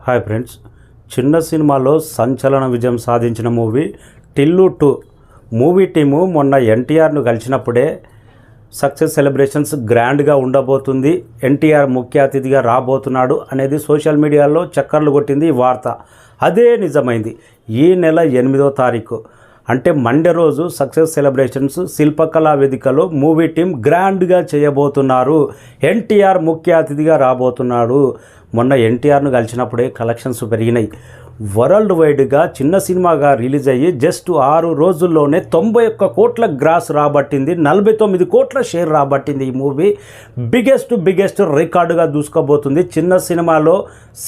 Hi friends, చిన్న సినిమాలో సంచలన విజయం సాధించిన మూవీ టిల్లు 2 మూవీ టీము మొన్న ఎన్టీఆర్ను కలిసినప్పుడే సక్సెస్ సెలబ్రేషన్స్ గ్రాండ్గా ఉండబోతుంది, ఎన్టీఆర్ ముఖ్య అతిథిగా రాబోతున్నాడు అనేది సోషల్ మీడియాలో చక్కర్లు కొట్టింది ఈ వార్త. అదే నిజమైంది. ఈ నెల 8వ తారీఖు అంటే మండే రోజు సక్సెస్ సెలబ్రేషన్స్ శిల్పకళా వేదికలో మూవీ టీం గ్రాండ్గా చేయబోతున్నారు. ఎన్టీఆర్ ముఖ్య అతిథిగా రాబోతున్నాడు. మొన్న ఎన్టీఆర్ను కలిసినప్పుడే కలెక్షన్స్ పెరిగినాయి. వరల్డ్ వైడ్గా చిన్న సినిమాగా రిలీజ్ అయ్యి జస్ట్ 6 రోజుల్లోనే 91 కోట్ల గ్రాస్ రాబట్టింది, 49 కోట్ల షేర్ రాబట్టింది. ఈ మూవీ బిగ్గెస్ట్ రికార్డుగా దూసుకోబోతుంది. చిన్న సినిమాలో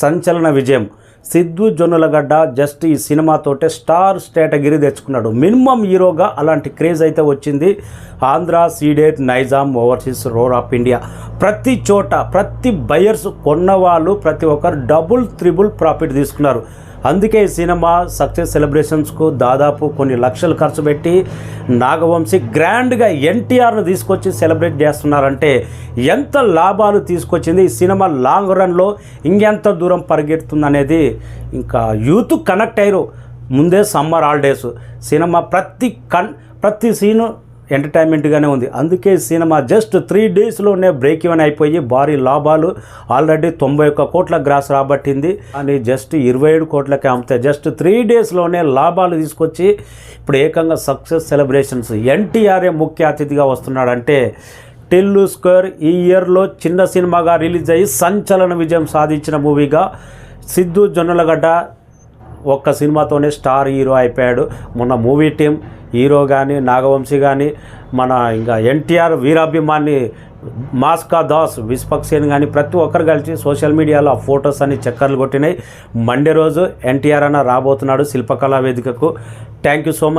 సంచలన విజయం. సిద్ధు జొన్నలగడ్డ జస్ట్ ఈ సినిమాతోటే స్టార్ స్టేటగిరి తెచ్చుకున్నాడు. మినిమం హీరోగా అలాంటి క్రేజ్ అయితే వచ్చింది. Andhra, ceded, Nizam, overseas, road of India ప్రతి చోట ప్రతి బయర్స్ కొన్నవాళ్ళు ప్రతి ఒక్కరు డబుల్ త్రిబుల్ ప్రాఫిట్ తీసుకున్నారు. అందుకే ఈ సినిమా సక్సెస్ సెలబ్రేషన్స్కు దాదాపు కొన్ని లక్షలు ఖర్చు పెట్టి నాగవంశీ గ్రాండ్గా ఎన్టీఆర్ను తీసుకొచ్చి సెలబ్రేట్ చేస్తున్నారంటే ఎంత లాభాలు తీసుకొచ్చింది. ఈ సినిమా లాంగ్ రన్లో ఇంకెంత దూరం పరిగెడుతుందనేది ఇంకా యూత్ కనెక్ట్ అయ్యారు. ముందే సమ్మర్ హాలిడేస్, సినిమా ప్రతి సీను ఎంటర్టైన్మెంట్గానే ఉంది. అందుకే సినిమా జస్ట్ 3 డేస్లోనే బ్రేక్ ఈవెన్ అయిపోయి భారీ లాభాలు ఆల్రెడీ 91 కోట్ల గ్రాస్ రాబట్టింది అని జస్ట్ 27 కోట్లకే అమ్మితే జస్ట్ 3 డేస్లోనే లాభాలు తీసుకొచ్చి ఇప్పుడు ఏకంగా సక్సెస్ సెలబ్రేషన్స్ ఎన్టీఆర్ఏ ముఖ్య అతిథిగా వస్తున్నాడంటే టిల్లు స్క్వేర్ ఈ ఇయర్లో చిన్న సినిమాగా రిలీజ్ అయ్యి సంచలన విజయం సాధించిన మూవీగా సిద్ధు జొన్నలగడ్డ ఒక్క సినిమాతోనే స్టార్ హీరో అయిపోయాడు. మొన్న మూవీ టీం హీరో కానీ నాగవంశీ కానీ మన ఇంకా ఎన్టీఆర్ వీరాభిమాని మాస్కా దాస్ విశ్వక్సేన్ కానీ ప్రతి ఒక్కరు కలిసి సోషల్ మీడియాలో ఆ ఫొటోస్ అన్ని చక్కర్లు కొట్టినాయి. మండే రోజు ఎన్టీఆర్ అన్న రాబోతున్నాడు శిల్పకళా వేదికకు. Thank you so much.